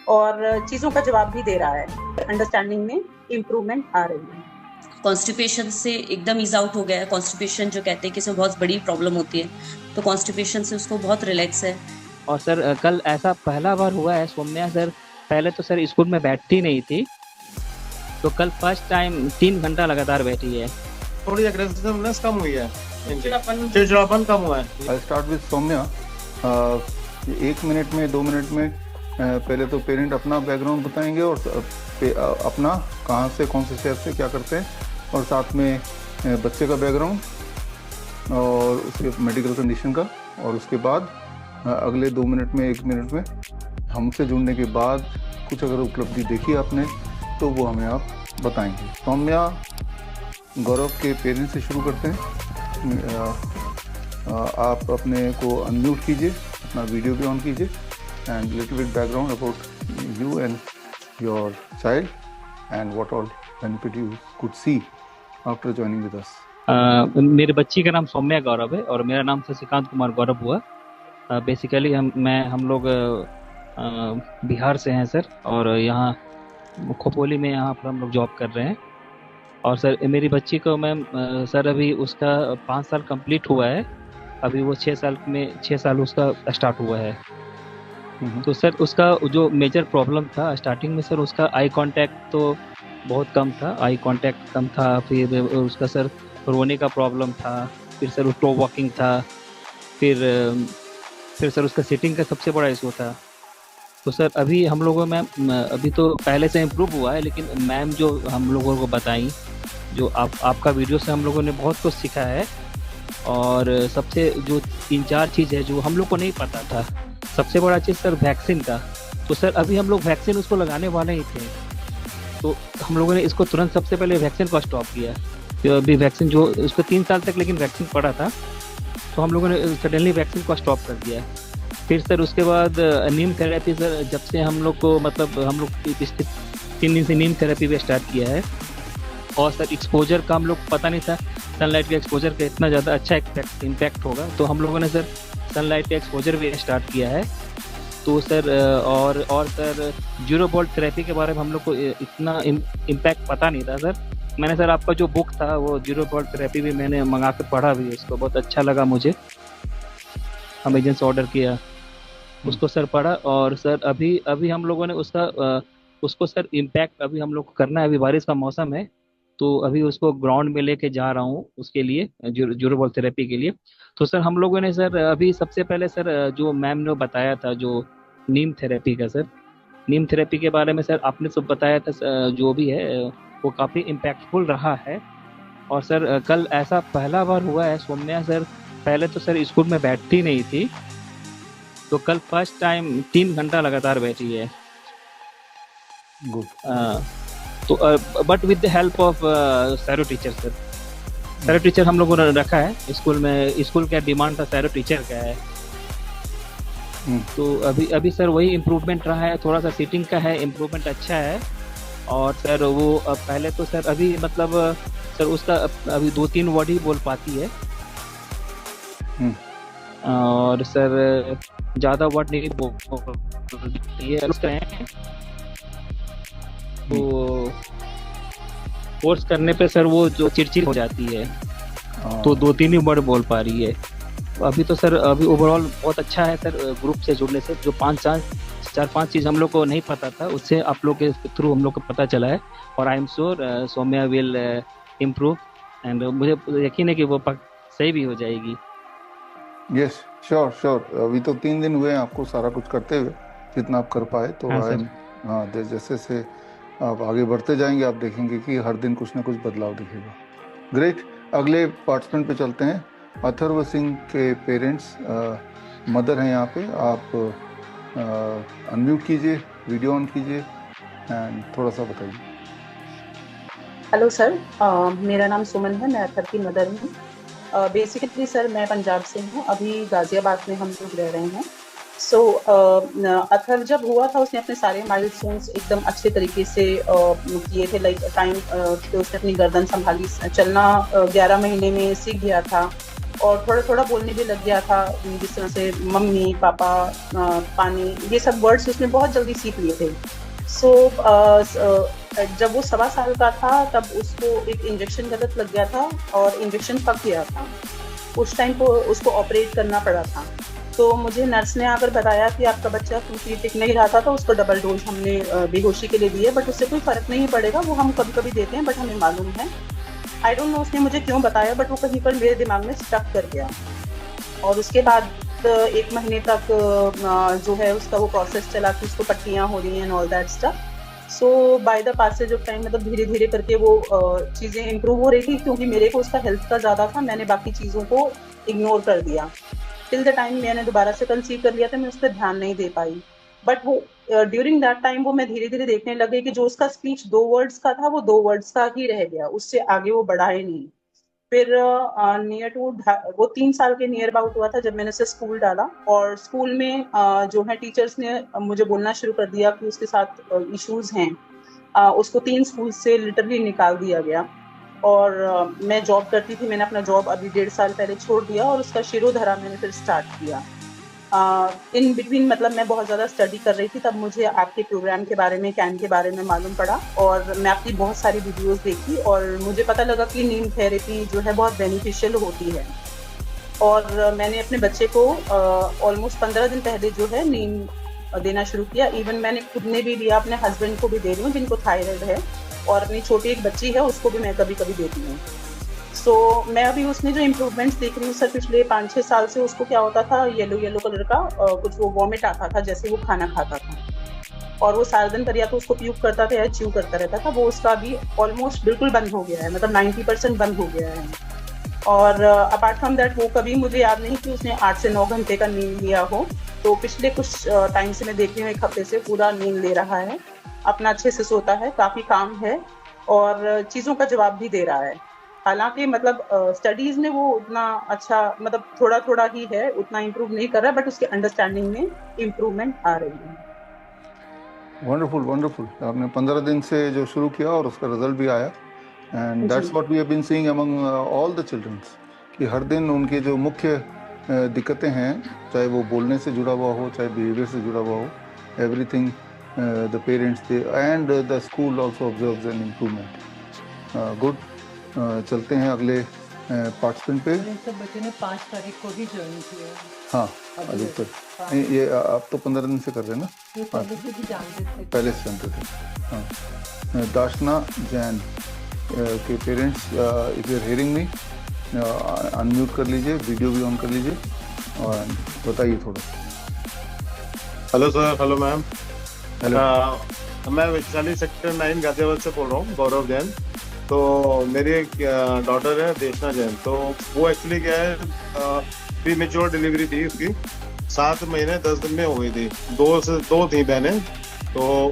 और चीज़ों का जवाब भी दे रहा है। अंडरस्टैंडिंग में इम्प्रूवमेंट आ रही है। कॉन्स्टिपेशन से एकदम ईज आउट हो गया है। कॉन्स्टिपेशन जो कहते हैं कि इसमें बहुत बड़ी प्रॉब्लम होती है, तो कॉन्स्टिपेशन से उसको बहुत रिलैक्स है। और सर कल ऐसा पहला बार हुआ है सौम्या सर, पहले तो सर स्कूल में बैठती नहीं थी, तो कल फर्स्ट टाइम 3 घंटा लगातार बैठी है। थोड़ी एग्रेसिवनेस कम हुई है, चिड़चिड़ापन कम हुआ है। I start with Saumya. 1 minute में 2 मिनट में पहले तो पेरेंट अपना बैकग्राउंड बताएंगे और अपना कहाँ से कौन से शहर से क्या करते हैं, और साथ में बच्चे का बैकग्राउंड और उसके मेडिकल कंडीशन का, और उसके बाद अगले 2 मिनट में 1 मिनट में हमसे जुड़ने के बाद कुछ अगर उपलब्धि देखी आपने तो वो हमें आप बताएंगे। सौम्या गौरव के पेरेंट्स से शुरू करते हैं। आप अपने को अनम्यूट कीजिए, अपना वीडियो भी ऑन कीजिए, and little bit background about you and your child and what all benefit you could see after joining with us. मेरे बच्ची का नाम सौम्या गौरव है और मेरा नाम शशिकांत कुमार गौरव हुआ। बेसिकली हम लोग बिहार से हैं सर, और यहाँ खोपोली में यहाँ पर हम लोग जॉब कर रहे हैं। और सर मेरी बच्ची को मैम सर अभी उसका 5 साल कंप्लीट हुआ है, अभी वो 6 साल उसका स्टार्ट हुआ है। तो सर उसका जो मेजर प्रॉब्लम था स्टार्टिंग में सर, उसका आई कांटेक्ट तो बहुत कम था, फिर उसका सर रोने का प्रॉब्लम था, फिर सर स्लो वॉकिंग था, फिर सर उसका सिटिंग का सबसे बड़ा इशू था। तो सर अभी हम लोगों में अभी तो पहले से इम्प्रूव हुआ है, लेकिन मैम जो हम लोगों को बताई, जो आपका वीडियो से हम लोगों ने बहुत कुछ सीखा है। और सबसे जो 3-4 चीज़ है जो हम लोग को नहीं पता था, सबसे बड़ा चीज़ सर वैक्सीन का। तो सर अभी हम लोग वैक्सीन उसको लगाने वाले ही थे, तो हम लोगों ने इसको तुरंत सबसे पहले वैक्सीन को स्टॉप किया। तो अभी वैक्सीन जो उसको 3 साल तक लेकिन वैक्सीन पड़ा था, तो हम लोगों ने सडनली वैक्सीन को स्टॉप कर दिया। फिर सर उसके बाद नीम थेरेपी सर, जब से हम लोग को मतलब हम लोग पिछले 3 दिन से नीम थेरेपी भी स्टार्ट किया है। और सर एक्सपोजर का हम लोग पता नहीं था सनलाइट के एक्सपोजर का इतना ज़्यादा अच्छा इम्पैक्ट होगा, तो हम लोगों ने सर सनलाइट का एक्सपोजर भी स्टार्ट किया है। तो सर और सर 0 वोल्ट थेरेपी के बारे में हम लोग को इतना इम्पैक्ट पता नहीं था सर। मैंने सर आपका जो बुक था वो 0 वोल्ट थेरेपी भी मैंने मंगा कर पढ़ा भी, उसको बहुत अच्छा लगा मुझे, अमेजन से ऑर्डर किया, उसको सर पढ़ा। और सर अभी हम लोगों ने उसको सर इम्पैक्ट अभी हम लोग को करना है। अभी बारिश का मौसम है, तो अभी उसको ग्राउंड में लेके जा रहा हूँ उसके लिए, 0 वोल्ट थेरेपी के लिए। तो सर हम लोगों ने सर अभी सबसे पहले सर जो मैम ने बताया था जो नीम थेरेपी का, सर नीम थेरेपी के बारे में सर आपने सब बताया था, जो भी है वो काफ़ी इम्पैक्टफुल रहा है। और सर कल ऐसा पहला बार हुआ है सौम्या सर, पहले तो सर स्कूल में बैठती नहीं थी, तो कल फर्स्ट टाइम 3 घंटा लगातार बैठी है। गुड। तो but with the help of serow teacher sir, serow teacher हम लोगों ने रखा है स्कूल में। स्कूल का डिमांड था सैरो टीचर का है, तो अभी सर वही इम्प्रूवमेंट रहा है। थोड़ा सा सीटिंग का है इम्प्रूवमेंट अच्छा है। और सर वो पहले तो सर अभी मतलब सर उसका अभी 2-3 वर्ड ही बोल पाती है, और सर ज़्यादा वर्ड नहीं बोलती है। तो फोर्स करने पे सर वो जो चिड़चिड़ हो जाती है, तो 2-3 ही वर्ड बोल पा रही है। अभी तो सर अभी ओवरऑल बहुत अच्छा है सर, ग्रुप से जुड़ने से जो 4-5 चीज़ हम लोग को नहीं पता था, उससे आप लोग के थ्रू हम लोग को पता चला है। और I am sure Saumya will improve, and मुझे यकीन है कि वो सही भी हो जाएगी। Yes, sure. अभी तो 3 दिन हुए हैं आपको सारा कुछ करते हुए, जितना आप कर पाए। तो हाँ, जैसे आप आगे बढ़ते जाएंगे आप देखेंगे कि हर दिन कुछ ना कुछ बदलाव दिखेगा। ग्रेट। अगले पार्टिसिपेंट पे चलते हैं। अथर्व सिंह के पेरेंट्स मदर हैं यहाँ पे। आप अनम्यूट कीजिए, वीडियो ऑन कीजिए एंड थोड़ा सा बताइए। हेलो सर, मेरा नाम सुमन है, मैं अथर्व की मदर हूँ। बेसिकली सर मैं पंजाब से हूँ, अभी गाज़ियाबाद में हम लोग रह रहे हैं। सो अथर्व जब हुआ था उसने अपने सारे माइलस्टोन्स एकदम अच्छे तरीके से किए थे। लाइक टाइम पे उसने अपनी गर्दन संभाली, चलना 11 महीने में सीख गया था। और थोड़ा थोड़ा बोलने भी लग गया था, जिस तरह से मम्मी पापा, पानी, ये सब वर्ड्स उसने बहुत जल्दी सीख लिए थे। सो जब वो 1.25 साल का था तब उसको एक इंजेक्शन गलत लग गया था और इंजेक्शन पक गया था। उस टाइम को उसको ऑपरेट करना पड़ा था। तो मुझे नर्स ने आकर बताया कि आपका बच्चा क्योंकि टिक नहीं रहा था, तो उसको डबल डोज हमने बेहोशी के लिए दिए, बट उससे कोई फ़र्क नहीं पड़ेगा, वो हम कभी कभी देते हैं, बट हमें मालूम है। आई डोंट नो उसने मुझे क्यों बताया, बट वो कहीं पर मेरे दिमाग में स्टक कर गया। और उसके बाद 1 महीने तक जो है उसका वो प्रोसेस चला कि उसको पट्टियाँ हो रही हैं and all that stuff. So by the passage of time, मतलब धीरे धीरे करके वो चीज़ें इम्प्रूव हो रही थी, क्योंकि मेरे को उसका हेल्थ का ज़्यादा था, मैंने बाकी चीज़ों को इग्नोर कर दिया। टिल द टाइम मैंने दोबारा से कंसीव कर लिया था, मैं उस पर ध्यान नहीं दे पाई। बट वो ड्यूरिंग दैट टाइम वो मैं धीरे धीरे देखने लगे कि जो उसका स्पीच 2 वर्ड्स का था वो 2 वर्ड्स का ही रह गया, उससे आगे वो बढ़ा ही नहीं। फिर नियर टू वो 3 साल के नियर अबाउट हुआ था जब मैंने उसे स्कूल डाला, और स्कूल में जो है टीचर्स ने मुझे बोलना शुरू कर दिया कि उसके साथ इश्यूज हैं। उसको 3 स्कूल से लिटरली निकाल दिया गया। और मैं जॉब करती थी, मैंने अपना जॉब अभी 1.5 साल पहले छोड़ दिया और उसका शिरोधारा मैंने फिर स्टार्ट किया। इन बिटवीन मतलब मैं बहुत ज़्यादा स्टडी कर रही थी, तब मुझे आपके प्रोग्राम के बारे में, कैन के बारे में मालूम पड़ा, और मैं आपकी बहुत सारी वीडियोस देखी और मुझे पता लगा कि नीम थेरेपी जो है बहुत बेनिफिशियल होती है। और मैंने अपने बच्चे को ऑलमोस्ट 15 दिन पहले जो है नीम देना शुरू किया। इवन मैंने खुद ने भी लिया, अपने हस्बैंड को भी दे रही हूँ जिनको थायराइड है, और अपनी छोटी एक बच्ची है उसको भी मैं कभी कभी देती हूँ। सो मैं अभी उसमें जो इम्प्रूवमेंट्स देख रही हूँ सर, पिछले 5-6 साल से उसको क्या होता था, येलो कलर का कुछ वो वॉमिट आता था जैसे वो खाना खाता था, और वो सारा दिन पर या तो उसको प्यूक करता था या च्यू करता रहता था। वो उसका अभी ऑलमोस्ट बिल्कुल बंद हो गया है, मतलब 90% बंद हो गया है। और अपार्ट फ्रॉम दैट वो कभी मुझे याद नहीं कि उसने 8 से 9 घंटे का नींद लिया हो। तो पिछले कुछ टाइम से मैं देख रही हूँ, 1 हफ्ते से पूरा नींद ले रहा है, अपना अच्छे से सोता है, काफ़ी काम है और चीज़ों का जवाब भी दे रहा है। हालांकि मतलब स्टडीज में वो उतना अच्छा, मतलब थोड़ा थोड़ा ही है, उतना इम्प्रूव नहीं कर रहा, बट उसके अंडरस्टैंडिंग में इम्प्रूवमेंट आ रही है। Wonderful wonderful. आपने 15 दिन से जो शुरू किया और उसका रिजल्ट भी आया, and that's what we have been seeing among all the childrens, कि हर दिन उनके जो मुख्य दिक्कतें हैं, चाहे वो बोलने से जुड़ा हुआ हो, चाहे बिहेवियर से जुड़ा हुआ हो, everything the parents and the school also observes an improvement. Good. चलते हैं अगले पार्टिसिपेंट पे। सब बच्चे ने 5 तारीख को ही ज्वाइन किया। हाँ अधिकतर ये आप तो 15 दिन से कर रहे हैं ना? पहले से भी जानते थे। पहले से जानते थे। हाँ। दाशना जैन के parents, if you are hearing me, unmute कर लीजिए, वीडियो भी ऑन कर लीजिए और बताइए थोड़ा। Hello sir. Hello ma'am. Hello. मैं वैशाली सेक्टर 9 गाजियाबाद से बोल रहा हूँ, गौरव जैन। तो मेरी एक डॉटर है देशना जैन, तो वो एक्चुअली क्या है, प्री मेच्योर डिलीवरी थी उसकी, 7 महीने 10 दिन में हो गई थी। 2 थी बहनें, तो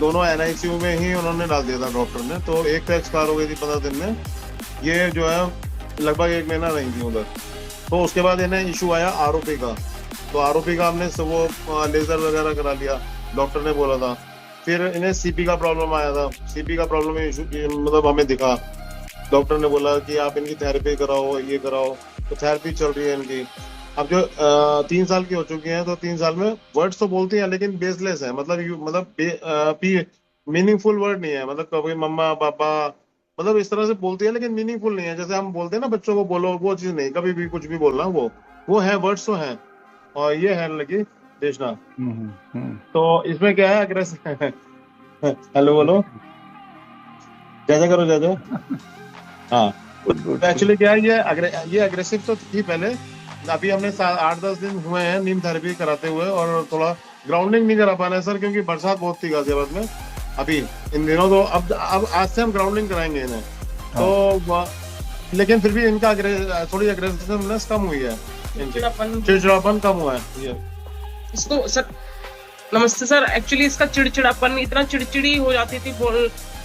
दोनों NICU में ही उन्होंने डाल दिया था डॉक्टर ने। तो एक तो एक्सपायर हो गई थी 15 दिन में, ये जो है लगभग 1 महीना रही थी उधर। तो उसके बाद इन्हें इशू आया ROP का, तो ROP का हमने वो लेजर वगैरह करा लिया, डॉक्टर ने बोला था। फिर इन्हें CP का प्रॉब्लम आया था, CP का प्रॉब्लम इशू मतलब हमें दिखा, डॉक्टर ने बोला कि आप इनकी थेरेपी कराओ, ये कराओ, तो थेरेपी चल रही है इनकी। अब जो 3 साल की हो चुकी हैं, तो 3 साल में वर्ड्स तो बोलती हैं लेकिन बेसलेस है, मतलब मीनिंगफुल वर्ड नहीं है, मतलब कभी मम्मा पापा मतलब इस तरह से बोलती है लेकिन मीनिंगफुल नहीं है। जैसे हम बोलते हैं ना बच्चों को बोलो, वो चीज नहीं, कभी भी कुछ भी बोलना, वो है, वर्ड्स तो हैं। और ये है लगी देशना। तो इसमें क्या है, अग्रेसिव हेलो बोलो, जय करो जय। हाँ, एक्चुअली क्या है, ये अग्रेसिव तो थी पहले। अभी हमने 8-10 दिन हुए हैं नीम थेरेपी कराते हुए, और थोड़ा ग्राउंडिंग नहीं करा पाना सर, क्योंकि बरसात बहुत थी गाजियाबाद में अभी इन दिनों। तो अब आज से हम ग्राउंडिंग कराएंगे इन्हें। तो लेकिन फिर भी इनका थोड़ी अग्रेसिवनेस कम हुई है, चिड़चिड़ापन कम हुआ है। ये इसको सर नमस्ते सर, एक्चुअली इसका चिड़चिड़ापन, इतना चिड़चिड़ी हो जाती थी,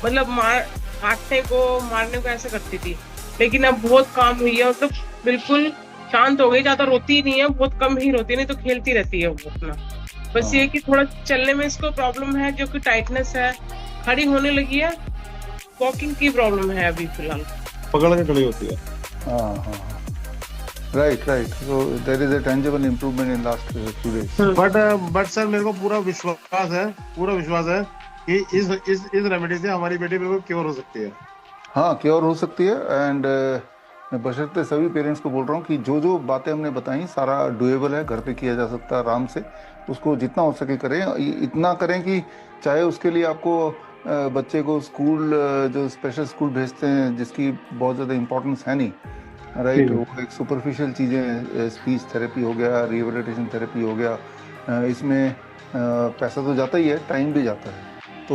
मतलब मारने को ऐसे करती थी, लेकिन अब बहुत काम हुई है, मतलब बिल्कुल शांत हो गई, ज्यादा रोती नहीं है, बहुत कम ही रोती, नहीं तो खेलती रहती है वो अपना। बस ये कि थोड़ा चलने में इसको प्रॉब्लम है, जो कि टाइटनेस है, खड़ी होने लगी है, वॉकिंग की प्रॉब्लम है अभी फिलहाल, पकड़ के खड़ी होती है। हाँ। Right, right. So there is a tangible improvement in last few days. But sir मेरे को पूरा विश्वास है कि इस रेमेडी से हमारी बेटी बिल्कुल क्योर हो सकती है। हाँ, क्योर हो सकती है। एंड मैं बशर्ते सभी पेरेंट्स को बोल रहा हूँ कि जो जो बातें हमने बताई सारा डुएबल है, घर पे किया जा सकता है आराम से। उसको जितना हो सके करें, इतना करें कि चाहे उसके लिए आपको बच्चे को स्कूल, जो स्पेशल स्कूल भेजते हैं जिसकी बहुत ज़्यादा इम्पोर्टेंस है नहीं, राइट, वो एक सुपरफिशियल चीज़ें, स्पीच थेरेपी हो गया, रिहेबिलिटेशन थेरेपी हो गया, इसमें पैसा तो जाता ही है, टाइम भी जाता है। तो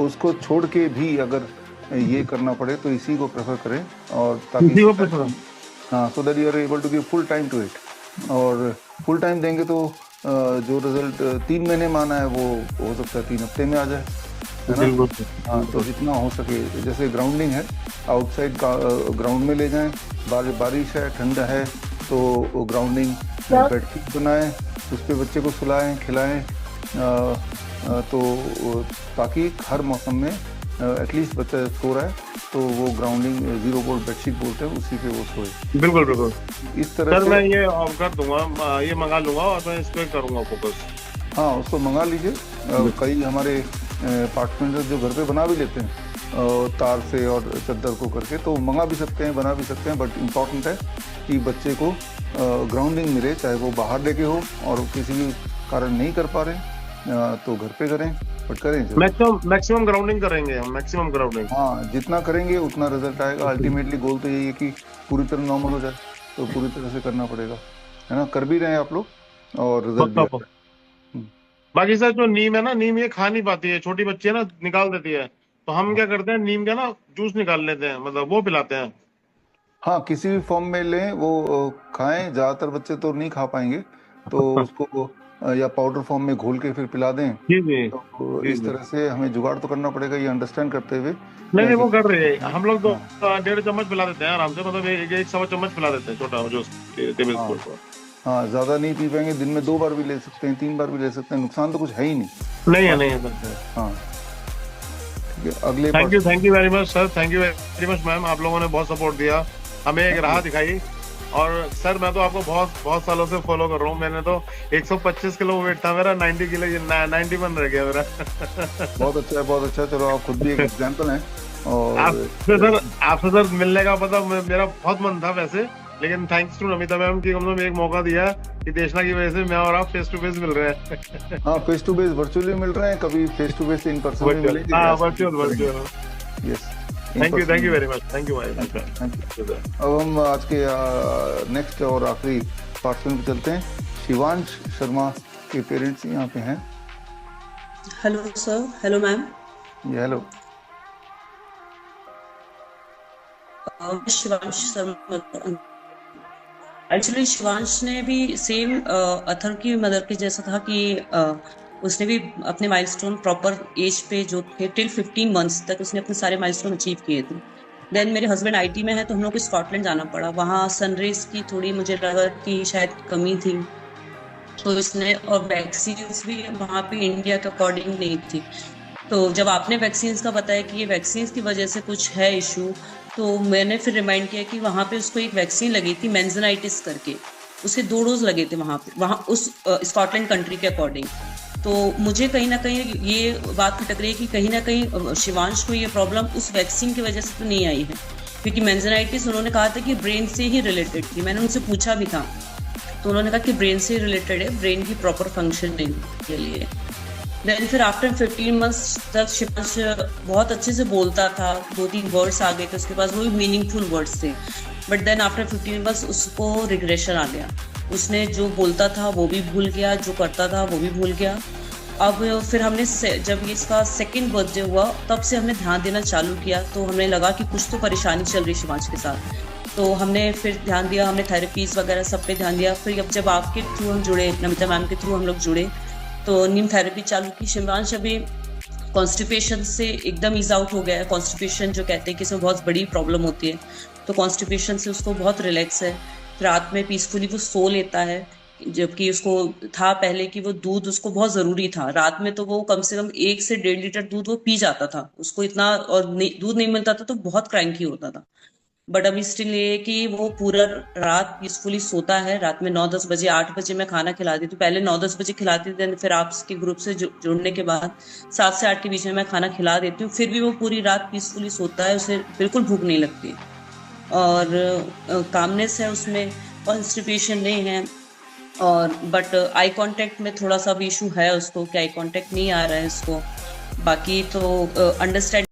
उसको छोड़ के भी अगर ये करना पड़े तो इसी को प्रेफर करें, और ताकि हाँ, so that you are able to give full time to it. और फुल टाइम देंगे तो जो रिजल्ट 3 महीने में आना है वो हो सकता है 3 हफ्ते में आ जाए, है ना। हाँ, तो जितना हो सके, जैसे ग्राउंडिंग है, आउटसाइड ग्राउंड में ले जाएं, बारिश है, ठंडा है, तो ग्राउंडिंग बेडशीट बनाएं, उस पर बच्चे को सुलाएं, खिलाएं, तो ताकि हर मौसम में एटलीस्ट बच्चा सो रहा है तो वो ग्राउंडिंग 0 वोल्ट बेडशीट बोलते हैं, उसी पे वो सोए। बिल्कुल इस तरह से मैं ये ऑफ कर दूंगा, ये मंगा लूंगा और मैं इस पे करूंगा फोकस। हाँ, उसको मंगा लीजिए। कई हमारे पार्टनर जो घर पे बना भी लेते हैं तार से और चद्दर को करके, तो मंगा भी सकते हैं, बना भी सकते हैं। बट इम्पॉर्टेंट है कि बच्चे को ग्राउंडिंग मिले, चाहे वो बाहर लेके हो और किसी भी कारण नहीं कर पा रहे तो घर पे करें, बट करें मैक्सिमम ग्राउंडिंग करेंगे हम, मैक्सिमम ग्राउंडिंग। हाँ, जितना करेंगे उतना रिजल्ट आएगा। अल्टीमेटली गोल तो यही है कि पूरी तरह नॉर्मल हो जाए, तो पूरी तरह से करना पड़ेगा, है ना। कर भी रहे हैं आप लोग और रिजल्ट भी। बाकी सर जो नीम है ना, नीम ये खा नहीं पाती है, छोटी बच्ची है ना, निकाल देती है, तो हम क्या करते हैं, नीम का ना जूस निकाल लेते हैं, मतलब वो पिलाते हैं। हाँ, किसी भी फॉर्म में लें, वो खाएं। ज्यादातर बच्चे तो नहीं खा पाएंगे, तो उसको या पाउडर फॉर्म में घोल के फिर पिला दें। तो इस तरह से हमें जुगाड़ तो करना पड़ेगा, ये अंडरस्टैंड करते हुए। नहीं, वो कर रहे हैं, हम लोग तो 1.5 चम्मच पिला देते हैं आराम से, मतलब 1 सवा चम्मच पिला देते हैं, छोटा जूस टेबल स्पून को। हाँ, ज्यादा नहीं पी पाएंगे, दिन में 2 बार भी ले सकते हैं, 3 बार भी ले सकते हैं, नुकसान तो कुछ है ही नहीं। नहीं है। हाँ, ठीक है। अगले thank you very much sir, thank you very much ma'am, आप लोगों ने बहुत सपोर्ट दिया, हमें एक राह दिखाई। और सर मैं तो आपको बहुत सालों से फॉलो कर रहा हूँ, मैंने तो 125 किलो वेट था मेरा, 90 किलो 91 रह गया मेरा। बहुत अच्छा है, बहुत अच्छा। चलो, आप खुद भी एक एग्जांपल हैं। और आपसे सर मिलने का पता मेरा बहुत मन था वैसे, लेकिन थैंक्स टू नमिता मैम की हमने एक मौका दिया कि देशना की वजह से मैं और आप फेस टू फेस मिल रहे हैं। हाँ, फेस टू फेस, वर्चुअली मिल रहे हैं, कभी face to face in person भी मिलेंगे। हाँ, virtual. Yes, thank you very much, thank you भाई। अब हम आज के नेक्स्ट और आखिरी पार्टिसिपेंट पे चलते हैं। शिवांश शर्मा के पेरेंट्स यहाँ पे हैं। Hello sir. Hello ma'am. Hello. Shivansh Sharma. Actually Shivansh ने भी सेम अथर की मदर के जैसा था कि उसने भी अपने माइलस्टोन प्रॉपर एज पे जो थे टिल 15 मंथ्स तक उसने अपने सारे माइलस्टोन अचीव किए थे। देन मेरे हस्बैंड आईटी में है तो हम लोग को स्कॉटलैंड जाना पड़ा, वहाँ सनरेज की थोड़ी मुझे लगा कि शायद कमी थी, तो इसने, और वैक्सीन भी वहाँ पे इंडिया के अकॉर्डिंग नहीं थी। तो जब आपने वैक्सीन का बताया कि ये वैक्सीन की वजह से कुछ है इशू, तो मैंने फिर रिमाइंड किया कि वहाँ पे उसको एक वैक्सीन लगी थी मेंजेनाइटिस करके, उसके 2 डोज लगे थे वहाँ उस स्कॉटलैंड कंट्री के अकॉर्डिंग। तो मुझे कहीं ना कहीं ये बात खटक रही है कि कहीं ना कहीं शिवांश को ये प्रॉब्लम उस वैक्सीन की वजह से तो नहीं आई है, क्योंकि मेंजेनाइटिस उन्होंने कहा था कि ब्रेन से ही रिलेटेड थी। मैंने उनसे पूछा भी था तो उन्होंने कहा कि ब्रेन से रिलेटेड है, ब्रेन की प्रॉपर फंक्शनिंग के लिए। देन फिर आफ्टर 15 मंथ्स तक शिवांश बहुत अच्छे से बोलता था, 2-3 वर्ड्स आ गए थे उसके पास, वो भी मीनिंगफुल वर्ड्स थे। बट देन आफ्टर 15 मंथ्स उसको रिग्रेशन आ गया, उसने जो बोलता था वो भी भूल गया, जो करता था वो भी भूल गया। अब फिर हमने जब ये इसका 2nd बर्थडे हुआ तब से हमने ध्यान देना चालू किया, तो हमें लगा कि कुछ तो परेशानी चल रही शिवांश के साथ। तो हमने फिर ध्यान दिया, हमने थेरेपीज वगैरह सब पे ध्यान दिया। फिर जब आपके थ्रू हम जुड़े, नमिता मैम के थ्रू हम लोग जुड़े, तो नीम थेरेपी चालू की। शिवांश अभी कॉन्स्टिपेशन से एकदम ईज आउट हो गया है। कॉन्स्टिपेशन जो कहते हैं कि इसमें बहुत बड़ी प्रॉब्लम होती है, तो कॉन्स्टिपेशन से उसको बहुत रिलैक्स है। रात में पीसफुली वो सो लेता है, जबकि उसको था पहले कि वो दूध उसको बहुत ज़रूरी था। रात में तो वो कम से कम 1 से 1.5 लीटर दूध वो पी जाता था, उसको इतना, और दूध नहीं मिलता था तो बहुत क्रैंकी होता था। बट अभी स्टिल ये है कि वो पूरा रात पीसफुली सोता है। रात में 9-10 बजे 8 बजे मैं खाना खिला देती हूँ। पहले 9-10 बजे खिलाती थी, फिर आपके ग्रुप से जुड़ने के बाद 7 से 8 के बीच में मैं खाना खिला देती हूँ। फिर भी वो पूरी रात पीसफुली सोता है, उसे बिल्कुल भूख नहीं लगती और कामनेस है उसमें, कॉन्स्टिपेशन नहीं है। और बट आई कांटेक्ट में थोड़ा सा भी इशू है उसको, कि आई कांटेक्ट नहीं आ रहा है इसको। बाकी तो अंडरस्टैंड